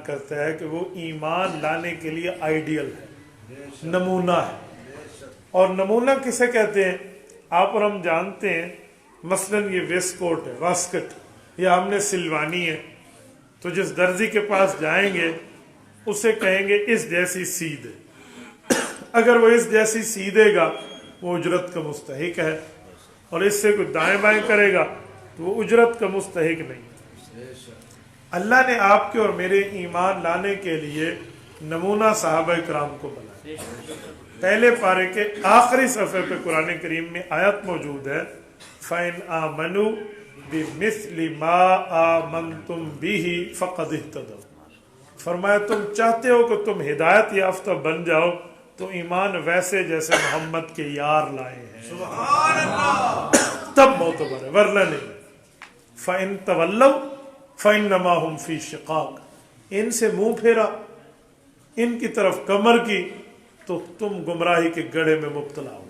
کرتا ہے کہ وہ ایمان لانے کے لیے آئیڈیل ہے، نمونہ ہے۔ اور نمونہ کسے کہتے ہیں؟ آپ اور ہم جانتے ہیں، مثلا یہ ویسٹ کوٹ ہے، واسکٹ، یا ہم نے سلوانی ہے، تو جس درزی کے پاس جائیں گے اسے کہیں گے اس جیسی سی دے، اگر وہ اس جیسی سی دے گا وہ اجرت کا مستحق ہے، اور اس سے کوئی دائیں بائیں کرے گا تو وہ اجرت کا مستحق نہیں۔ اللہ نے آپ کے اور میرے ایمان لانے کے لیے نمونہ صحابہ کرام کو بنایا۔ پہلے پارے کے آخری صفحے پہ قرآن کریم میں آیت موجود ہے، فَإِنْ آمَنُوا بِمِثْلِ مَا آمَنْتُمْ بِهِ فَقَدِ اهْتَدَوْا۔ فرمایا تم چاہتے ہو کہ تم ہدایت یافتہ بن جاؤ تو ایمان ویسے جیسے محمد کے یار لائے ہیں، سبحان اللہ، تب معتبر ہے، ورنہ نہیں۔ فَإِنْ تَوَلَّوْا فَإِنَّمَا هُمْ فِي شِقَاقٍ، ان سے منہ پھیرا، ان کی طرف کمر کی تو تم گمراہی کے گڑھے میں مبتلا ہو۔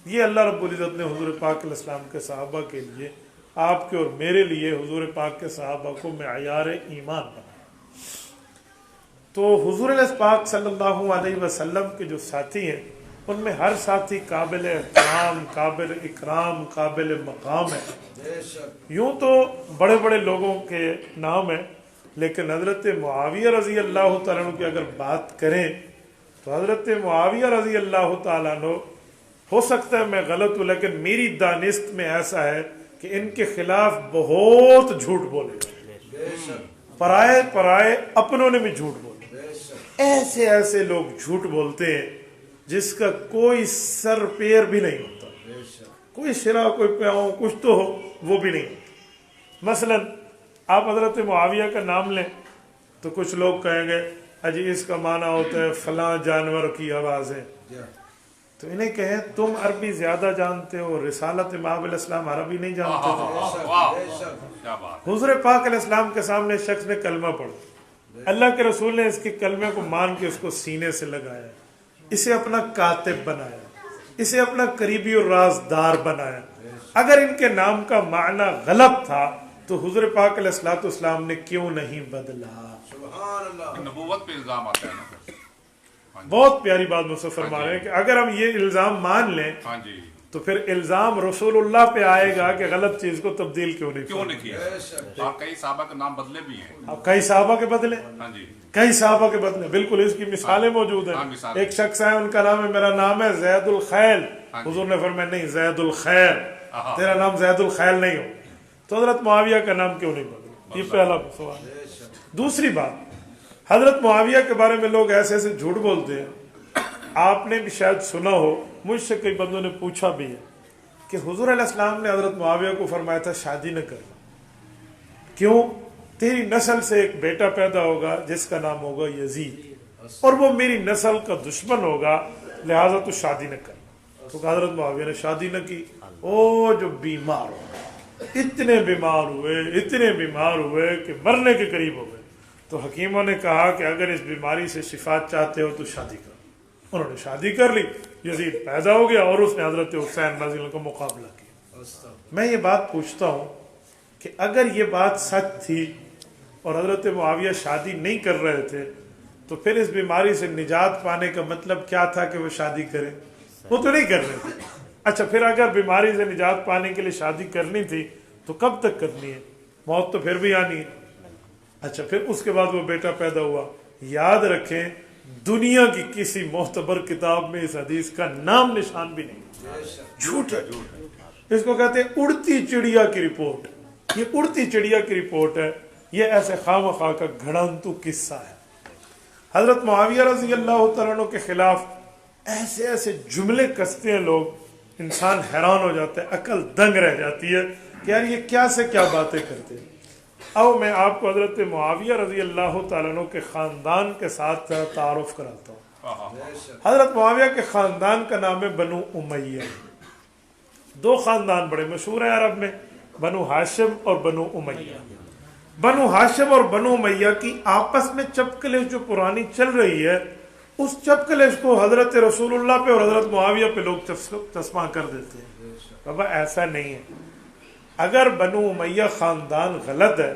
یہ اللہ رب العزت نے حضور پاک علیہ السلام کے صحابہ کے لیے، آپ کے اور میرے لیے حضور پاک کے صحابہ کو معیار ایمان بنایا۔ تو حضور علیہ پاک صلی اللہ علیہ وسلم کے جو ساتھی ہیں ان میں ہر ساتھی قابل احترام، قابل اکرام، قابل مقام ہے۔ یوں تو بڑے بڑے لوگوں کے نام ہیں، لیکن حضرت معاویہ رضی اللہ تعالیٰ عنہ کی اگر بات کریں تو حضرت معاویہ رضی اللہ تعالیٰ عنہ، ہو سکتا ہے میں غلط ہوں لیکن میری دانست میں ایسا ہے کہ ان کے خلاف بہت جھوٹ بولے، پرائے اپنوں نے بھی جھوٹ بولے۔ ایسے ایسے لوگ جھوٹ بولتے ہیں جس کا کوئی سر پیر بھی نہیں ہوتا، کوئی شرا کوئی پیاؤں کچھ تو ہو وہ بھی نہیں ہوتا۔ مثلا آپ حضرت معاویہ کا نام لیں تو کچھ لوگ کہیں گے اجی اس کا معنی ہوتا ہے فلاں جانور کی آوازیں، تو انہیں کہیں تم عربی زیادہ جانتے ہو، رسالت امام علیہ السلام عربی نہیں جانتے تھے۔ حضور پاک علیہ السلام کے سامنے شخص نے کلمہ پڑھا، اللہ کے رسول نے اس کے کلمے کو مان کے اس کو سینے سے لگایا، اسے اپنا کاتب بنایا، اسے اپنا قریبی اور رازدار بنایا۔ اگر ان کے نام کا معنی غلط تھا تو حضور پاک علیہ الصلوۃ والسلام نے کیوں نہیں بدلا؟ نبوت پہ الزام آتا ہے نا۔ بہت پیاری بات مجھ سے فرما رہے ہیں کہ اگر ہم یہ الزام مان لیں تو پھر الزام رسول اللہ پہ آئے گا کہ غلط چیز کو تبدیل کیوں نہیں کیا۔ آپ کئی صحابہ کے نام بدلے بھی ہیں، آپ کئی صحابہ کے بدلے، کئی صحابہ کے بدلے، بالکل اس کی مثالیں موجود ہیں۔ ایک شخص ہے ان کا نام ہے، میرا نام ہے زید الخیل، حضور نے فرمایا نہیں زید الخیر، تیرا نام زید الخیل نہیں ہو، تو حضرت معاویہ کا نام کیوں نہیں بدلا؟ یہ پہلا سوال ہے۔ دوسری بات، حضرت معاویہ کے بارے میں لوگ ایسے ایسے جھوٹ بولتے ہیں، آپ نے بھی شاید سنا ہو، مجھ سے کئی بندوں نے پوچھا بھی ہے کہ حضور علیہ السلام نے حضرت معاویہ کو فرمایا تھا شادی نہ کرنا، کیوں؟ تیری نسل سے ایک بیٹا پیدا ہوگا جس کا نام ہوگا یزید، اور وہ میری نسل کا دشمن ہوگا، لہٰذا تو شادی نہ کرنا۔ تو حضرت معاویہ نے شادی نہ کی۔ او جو بیمار ہو، اتنے بیمار ہوئے کہ مرنے کے قریب ہو گئے، تو حکیموں نے کہا کہ اگر اس بیماری سے شفا چاہتے ہو تو شادی کرو۔ انہوں نے شادی کر لی، یزید پیدا ہو گیا اور اس نے حضرت حسین رضی اللہ کا مقابلہ کیا۔ میں یہ بات پوچھتا ہوں کہ اگر یہ بات سچ تھی اور حضرت معاویہ شادی نہیں کر رہے تھے تو پھر اس بیماری سے نجات پانے کا مطلب کیا تھا کہ وہ شادی کریں؟ وہ تو نہیں کر رہے تھے۔ اچھا پھر اگر بیماری سے نجات پانے کے لیے شادی کرنی تھی تو کب تک کرنی ہے؟ موت تو پھر بھی آنی ہے۔ اچھا پھر اس کے بعد وہ بیٹا پیدا ہوا۔ یاد رکھیں دنیا کی کسی معتبر کتاب میں اس حدیث کا نام نشان بھی نہیں، جھوٹ ہے۔ اس کو کہتے ہیں اڑتی چڑیا کی رپورٹ، یہ اڑتی چڑیا کی رپورٹ ہے، یہ ایسے خواہ مخواہ کا گھڑنتو قصہ ہے۔ حضرت معاویہ رضی اللہ تعالیٰ عنہ کے خلاف ایسے ایسے جملے کستے ہیں لوگ، انسان حیران ہو جاتا ہے، عقل دنگ رہ جاتی ہے کہ یار یہ کیا سے کیا باتیں کرتے ہیں۔ اب میں آپ کو حضرت معاویہ رضی اللہ تعالیٰ عنہ کے خاندان کے ساتھ تعارف کراتا ہوں۔ حضرت معاویہ کے خاندان کا نام ہے بنو امیہ۔ دو خاندان بڑے مشہور ہیں عرب میں، بنو ہاشم اور بنو امیہ۔ بنو ہاشم اور بنو امیہ کی آپس میں چپکلش جو پرانی چل رہی ہے، اس چپکلش کو حضرت رسول اللہ پہ اور حضرت معاویہ پہ لوگ چسپاں کر دیتے ہیں۔ بابا ایسا نہیں ہے۔ اگر بنو امیہ خاندان غلط ہے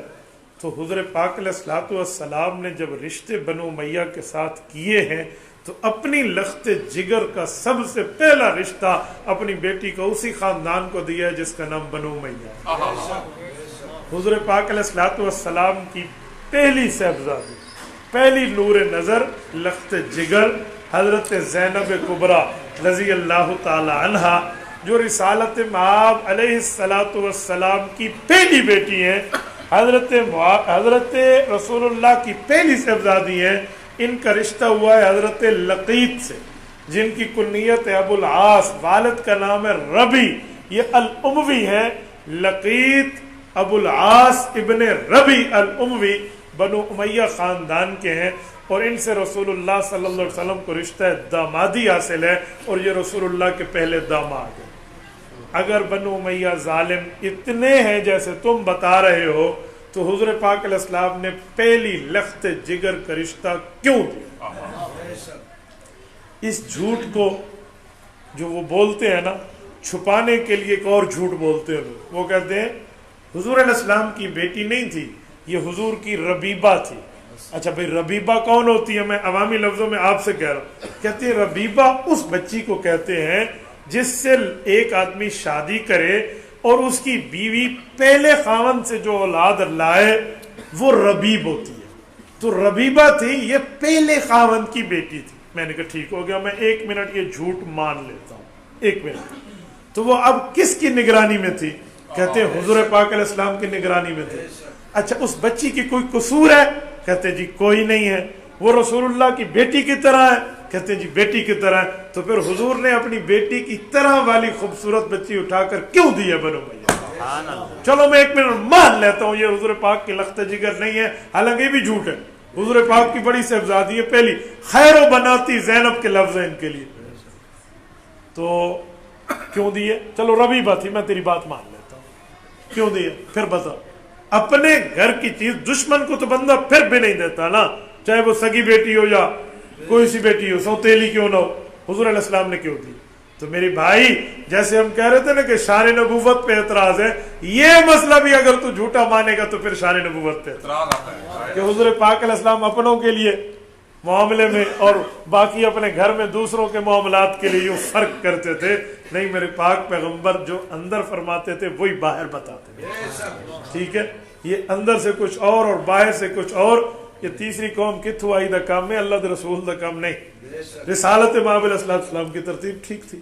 تو حضور پاک علیہ الصلوۃ والسلام نے جب رشتے بنو امیہ کے ساتھ کیے ہیں تو اپنی لخت جگر کا سب سے پہلا رشتہ اپنی بیٹی کو اسی خاندان کو دیا ہے جس کا نام بنو امیہ ہے۔ حضور پاک علیہ الصلوۃ والسلام کی پہلی صاحبزادی، پہلی نور نظر، لخت جگر حضرت زینب کبریٰ رضی اللہ تعالی عنہا، جو رسالت مآب علیہ الصلوۃ والسلام کی پہلی بیٹی ہیں، حضرت رسول اللہ کی پہلی صاحبزادی ہیں۔ ان کا رشتہ ہوا ہے حضرت لقیط سے، جن کی کنیت ہے ابو العاص، والد کا نام ہے ربی، یہ الاموی ہے، لقیط ابو العاص ابن ربی الاموی بنو امیہ خاندان کے ہیں، اور ان سے رسول اللہ صلی اللہ علیہ وسلم کو رشتہ دامادی حاصل ہے، اور یہ رسول اللہ کے پہلے داماد ہیں۔ اگر بنو امیہ ظالم اتنے ہیں جیسے تم بتا رہے ہو تو حضور پاک علیہ السلام نے پہلی لخت جگر کا رشتہ کیوں دیا؟ اس جھوٹ کو جو وہ بولتے ہیں نا، چھپانے کے لیے ایک اور جھوٹ بولتے ہیں لوگ، وہ کہتے ہیں حضور علیہ السلام کی بیٹی نہیں تھی، یہ حضور کی ربیبہ تھی۔ اچھا بھئی ربیبہ کون ہوتی ہے؟ میں عوامی لفظوں میں آپ سے کہہ رہا ہوں، کہتے ہیں ربیبہ اس بچی کو کہتے ہیں جس سے ایک آدمی شادی کرے اور اس کی بیوی پہلے خاوند سے جو اولاد لائے وہ ربیب ہوتی ہے۔ تو ربیبہ تھی، یہ پہلے خاوند کی بیٹی تھی۔ میں نے کہا ٹھیک ہو گیا، میں 1 منٹ یہ جھوٹ مان لیتا ہوں، 1 منٹ۔ تو وہ اب کس کی نگرانی میں تھی؟ کہتے ہیں حضور پاک علیہ السلام کی نگرانی میں تھی۔ اچھا اس بچی کی کوئی قصور ہے؟ کہتے جی کوئی نہیں ہے۔ وہ رسول اللہ کی بیٹی کی طرح ہے؟ کہتے جی بیٹی کی طرح ہے۔ تو پھر حضور نے اپنی بیٹی کی طرح والی خوبصورت بچی اٹھا کر کیوں دی ہے بنو امیہ؟ چلو میں 1 منٹ مان لیتا ہوں یہ حضور پاک کی لخت جگر نہیں ہے، حالانکہ یہ بھی جھوٹ ہے۔ حضور پاک کی بڑی صاحبزادی ہے، پہلی خیر و بناتی زینب کے لفظ ہیں ان کے لیے۔ تو کیوں دیے؟ چلو ربیبہ تھی، میں تیری بات مان لیتا ہوں، کیوں دیے؟ پھر بتا۔ اپنے گھر کی چیز دشمن کو تو بندہ پھر بھی نہیں دیتا نا، چاہے وہ سگی بیٹی ہو یا کوئی سی بیٹی ہو، سوتیلی کیوں نہ ہو۔ حضور علیہ السلام نے کیوں دی؟ تو میری بھائی جیسے ہم کہہ رہے تھے نا کہ شان نبوت پہ اعتراض ہے، یہ مسئلہ بھی اگر تو جھوٹا مانے گا تو پھر شان نبوت پہ اعتراض آتا ہے کہ حضور پاک علیہ السلام اپنوں کے لیے معاملے میں اور باقی اپنے گھر میں دوسروں کے معاملات کے لیے یوں فرق کرتے تھے۔ نہیں، میرے پاک پیغمبر جو اندر فرماتے تھے وہی باہر بتاتے تھے، ٹھیک ہے؟ یہ اندر سے کچھ اور باہر سے کچھ اور۔ یہ تیسری قوم کتھو آئی دا کام میں، اللہ دے رسول دا کام نہیں۔ رسالت مآب علیہ السلام کی ترتیب ٹھیک تھی۔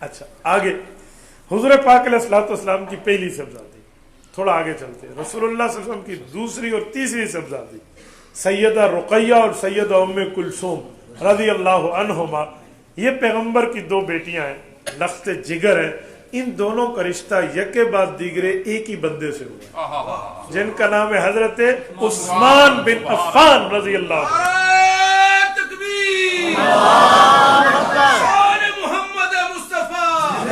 اچھا آگے حضور پاک علیہ السلام کی پہلی صاحبزادی، تھوڑا آگے چلتے ہیں، رسول اللہ صلی اللہ علیہ وسلم کی دوسری اور تیسری صاحبزادی سیدہ رقیہ اور سیدہ ام کلثوم رضی اللہ عنہما، یہ پیغمبر کی 2 بیٹیاں ہیں، لخت جگر ہیں۔ ان دونوں کا رشتہ یکے بعد دیگرے ایک ہی بندے سے ہوا، جن کا نام ہے حضرت عثمان بن عفان رضی اللہ عنہ۔ تکبیر، شان محمد مصطفیٰ،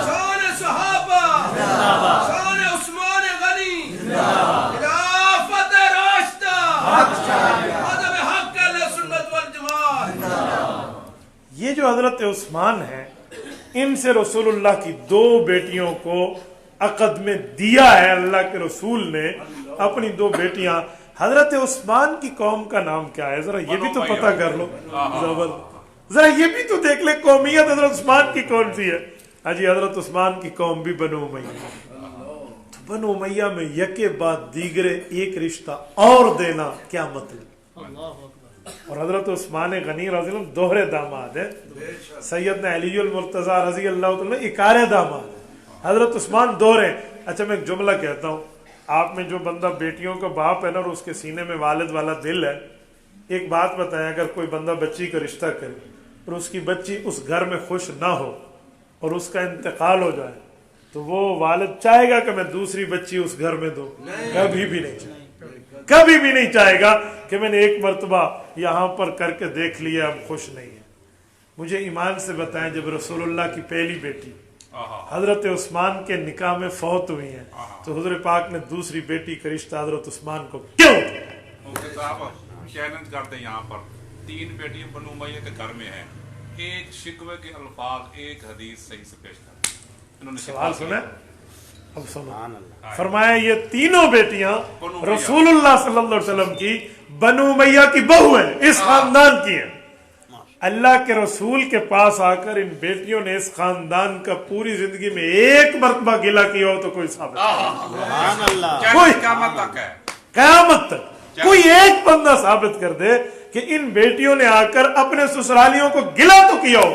شان صحابہ، شان عثمان غنی، خلافت راشدہ، مذہب حق اہل سنت والجماعت۔ یہ جو حضرت عثمان ہیں، ان سے رسول اللہ کی 2 بیٹیوں کو عقد میں دیا ہے اللہ کے رسول نے، اپنی 2 بیٹیاں۔ حضرت عثمان کی قوم کا نام کیا ہے؟ ذرا یہ بھی تو پتہ کر لو، ذرا یہ بھی تو دیکھ لے قومیت حضرت عثمان کی کون سی ہے۔ حجی حضرت عثمان کی قوم بھی بنو امیہ، تو بنو امیہ میں یکے بعد دیگرے ایک رشتہ اور دینا کیا مطلب؟ اور حضرت عثمان غنی رضی اللہ عنہ دوہرے داماد ہیں، سیدنا علی المرتضیٰ رضی اللہ عنہ اکارے داماد ہیں، حضرت عثمان دوہرے۔ اچھا میں ایک جملہ کہتا ہوں، آپ میں جو بندہ بیٹیوں کا باپ ہے نا اور اس کے سینے میں والد والا دل ہے، ایک بات بتائیں، اگر کوئی بندہ بچی کا رشتہ کرے اور اس کی بچی اس گھر میں خوش نہ ہو اور اس کا انتقال ہو جائے تو وہ والد چاہے گا کہ میں دوسری بچی اس گھر میں دوں؟ کبھی بھی نہیں چاہے، کبھی بھی نہیں چاہے گا کہ میں نے ایک مرتبہ یہاں پر کر کے دیکھ لیا اب خوش نہیں ہے۔ مجھے ایمان سے بتائیں، جب رسول اللہ کی پہلی بیٹی حضرت عثمان کے نکاح میں فوت ہوئی ہیں تو حضور پاک نے دوسری بیٹی کا رشتہ حضرت عثمان کو کیوں دیا؟ چیلنج کرتے ہیں یہاں پر 3 بیٹیاں بنو امیہ کے گھر میں ہیں، ایک شکوے کے الفاظ ایک حدیث صحیح سے پیش کرتے ہیں۔ سوال سنیں، اب سنو، فرمایا یہ تینوں بیٹیاں رسول اللہ صلی اللہ علیہ وسلم کی بنو امیہ کی بہو ہیں، اس خاندان کی ہیں۔ اللہ کے رسول کے پاس آ کر ان بیٹیوں نے اس خاندان کا پوری زندگی میں ایک مرتبہ گلہ کیا ہو تو کوئی ثابت کوئی قیامت تک ہے، قیامت تک کوئی ایک بندہ ثابت کر دے کہ ان بیٹیوں نے آ کر اپنے سسرالیوں کو گلہ تو کیا ہو۔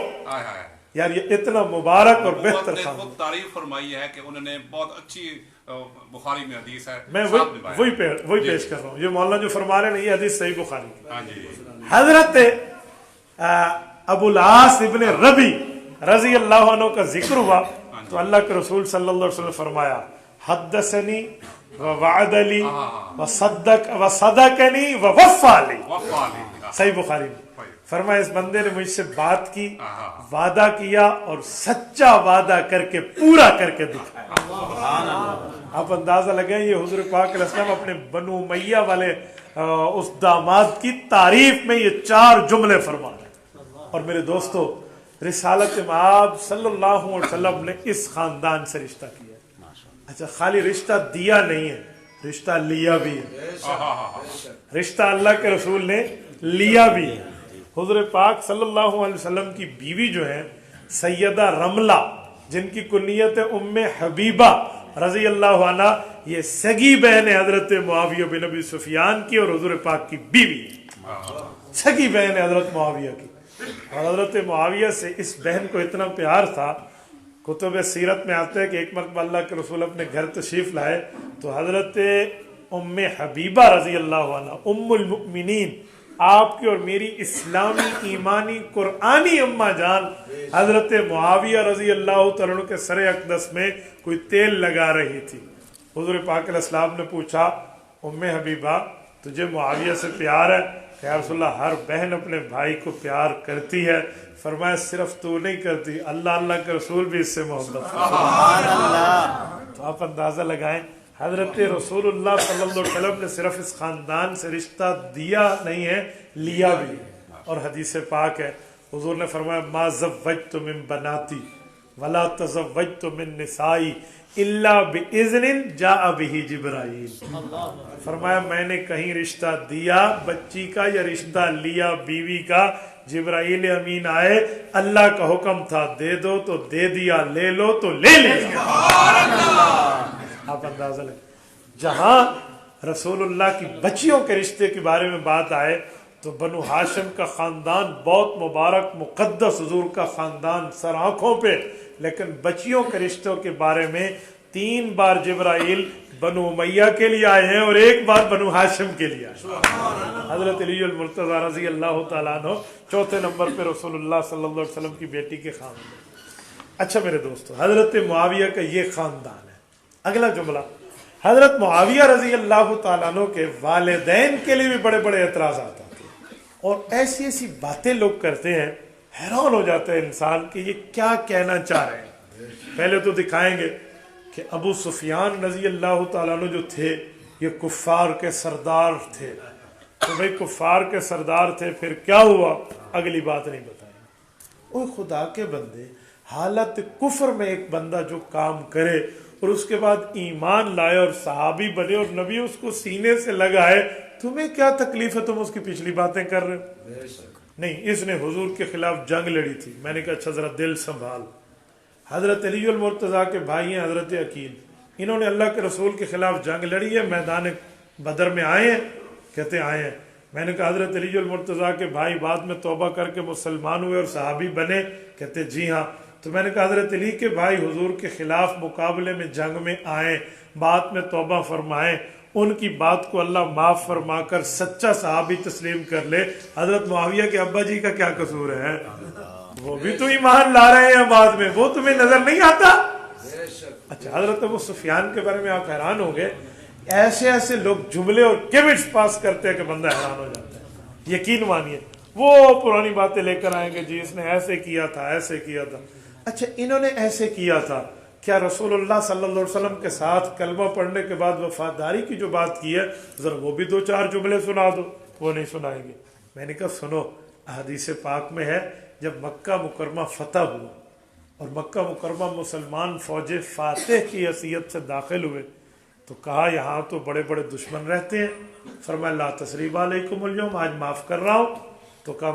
یار یہ اتنا مبارک اور بہتر خود خاندان، تعریف فرمائی ہے کہ انہوں نے بہت اچھی، بخاری میں حدیث ہے، میں وہی پیش کر رہا ہوں۔ یہ مولانا جو فرما رہے ہیں یہ حدیث صحیح بخاری کی۔ ہاں جی، حضرت ابو العاص ابن ربی رضی اللہ عنہ کا ذکر ہوا تو اللہ کے رسول صلی اللہ علیہ وسلم فرمایا حدثنی ووعد لی وصدقنی ووفا لی، صحیح بخاری میں فرمایا اس بندے نے مجھ سے بات کی، وعدہ کیا اور سچا وعدہ کر کے پورا کر کے دکھایا۔ آپ اندازہ لگائیں یہ حضور پاک علیہ السلام اپنے بنو امیہ والے اس داماد کی تعریف میں یہ 4 جملے فرما رہے ہیں۔ اور میرے دوستو، رسالت مآب صلی اللہ علیہ وسلم نے اس خاندان سے رشتہ کیا ہے۔ اچھا، خالی رشتہ دیا نہیں ہے، رشتہ لیا بھی ہے۔ رشتہ اللہ کے رسول نے لیا بھی ہے۔ حضور پاک صلی اللہ علیہ وسلم کی بیوی جو ہے سیدہ رملہ، جن کی کنیت ام حبیبہ رضی اللہ عنہ، یہ سگی بہن ہے حضرت معاویہ بن ابی سفیان کی اور حضور پاک کی بیوی، سگی بہن ہے حضرت معاویہ کی۔ اور حضرت معاویہ سے اس بہن کو اتنا پیار تھا، کتب سیرت میں آتا ہے کہ ایک مرتبہ اللہ کے رسول اپنے گھر تشریف لائے تو حضرت ام حبیبہ رضی اللہ عنہ، ام المؤمنین، آپ کی اور میری اسلامی ایمانی قرآنی اماں جان حضرت معاویہ رضی اللہ تعالیٰ عنہ کے سر اقدس میں کوئی تیل لگا رہی تھی۔ حضور پاک علیہ السلام نے پوچھا ام حبیبہ تجھے معاویہ سے پیار ہے؟ کہ یا رسول اللہ ہر بہن اپنے بھائی کو پیار کرتی ہے۔ فرمایا صرف تو نہیں کرتی، اللہ اللہ کے رسول بھی اس سے محبت کرتے۔ تو آپ اندازہ لگائیں حضرت رسول اللہ صلی اللہ علیہ وسلم نے صرف اس خاندان سے رشتہ دیا نہیں ہے، لیا بھی ہے۔ اور حدیث پاک ہے، حضور نے فرمایا ما زوجت من بناتی ولا تزوجت من نسائی الا باذن جاء به جبرائیل۔ فرمایا میں نے کہیں رشتہ دیا بچی کا یا رشتہ لیا بیوی کا، جبرائیل امین آئے، اللہ کا حکم تھا دے دو تو دے دیا، لے لو تو لے لیا۔ آپ اندازہ لیں، جہاں رسول اللہ کی بچیوں کے رشتے کے بارے میں بات آئے تو بنو ہاشم کا خاندان بہت مبارک مقدس حضور کا خاندان سر آنکھوں پہ، لیکن بچیوں کے رشتوں کے بارے میں 3 بار جبرائیل بنو امیہ کے لیے آئے ہیں اور 1 بار بنو ہاشم کے لیے آئے ہیں۔ حضرت علی المرتضی رضی اللہ تعالیٰ عنہ 4 نمبر پہ رسول اللہ صلی اللہ علیہ وسلم کی بیٹی کے خاندان۔ اچھا میرے دوستو، حضرت معاویہ کا یہ خاندان ہے۔ اگلا جملہ، حضرت معاویہ رضی اللہ تعالیٰ عنہ کے والدین کے لیے بھی بڑے بڑے اعتراضات آتے ہیں اور ایسی ایسی باتیں لوگ کرتے ہیں، حیران ہو جاتا ہے انسان کہ یہ کیا کہنا چاہ رہے ہیں۔ پہلے تو دکھائیں گے کہ ابو سفیان رضی اللہ تعالیٰ عنہ جو تھے یہ کفار کے سردار تھے، تو بھئی کفار کے سردار تھے، پھر کیا ہوا اگلی بات نہیں بتائیں۔ اوہ خدا کے بندے، حالت کفر میں ایک بندہ جو کام کرے اور اس کے بعد ایمان لائے اور صحابی بنے اور نبی اس کو سینے سے لگائے، تمہیں کیا تکلیف ہے؟ تم اس کی پچھلی باتیں کر رہے ہو؟ نہیں، اس نے حضور کے خلاف جنگ لڑی تھی۔ میں نے کہا اچھا ذرا دل سنبھال، حضرت علی المرتضیٰ کے بھائی ہیں حضرت عقیل، انہوں نے اللہ کے رسول کے خلاف جنگ لڑی ہے، میدان بدر میں آئے ہیں؟ کہتے ہیں آئے ہیں۔ میں نے کہا حضرت علی المرتضیٰ کے بھائی بعد میں توبہ کر کے مسلمان ہوئے اور صحابی بنے؟ کہتے جی ہاں۔ تو میں نے کہا حضرت علی کے بھائی حضور کے خلاف مقابلے میں جنگ میں آئیں، بعد میں توبہ فرمائیں، ان کی بات کو اللہ معاف فرما کر سچا صحابی تسلیم کر لے، حضرت معاویہ کے ابا جی کا کیا قصور ہے؟ وہ بھی تو ایمان لا رہے ہیں بعد میں، وہ تمہیں نظر نہیں آتا؟ اچھا، حضرت ابو سفیان کے بارے میں آپ حیران ہو گئے، ایسے ایسے لوگ جملے اور کیمنٹس پاس کرتے ہیں کہ بندہ حیران ہو جاتا ہے۔ یقین مانیے وہ پرانی باتیں لے کر آئیں گے، جی اس نے ایسے کیا تھا، ایسے کیا تھا۔ اچھا، انہوں نے ایسے کیا تھا، کیا رسول اللہ صلی اللہ علیہ وسلم کے ساتھ کلمہ پڑھنے کے بعد وفاداری کی جو بات کی ہے ذرا وہ بھی 2-4 جملے سنا دو؟ وہ نہیں سنائیں گے۔ میں نے کہا سنو، حدیث پاک میں ہے جب مکہ مکرمہ فتح ہوا اور مکہ مکرمہ مسلمان فوج فاتح کی حیثیت سے داخل ہوئے تو کہا یہاں تو بڑے بڑے دشمن رہتے ہیں، فرمایا لا تثریب علیکم اليوم، آج معاف کر رہا ہوں، تو کہا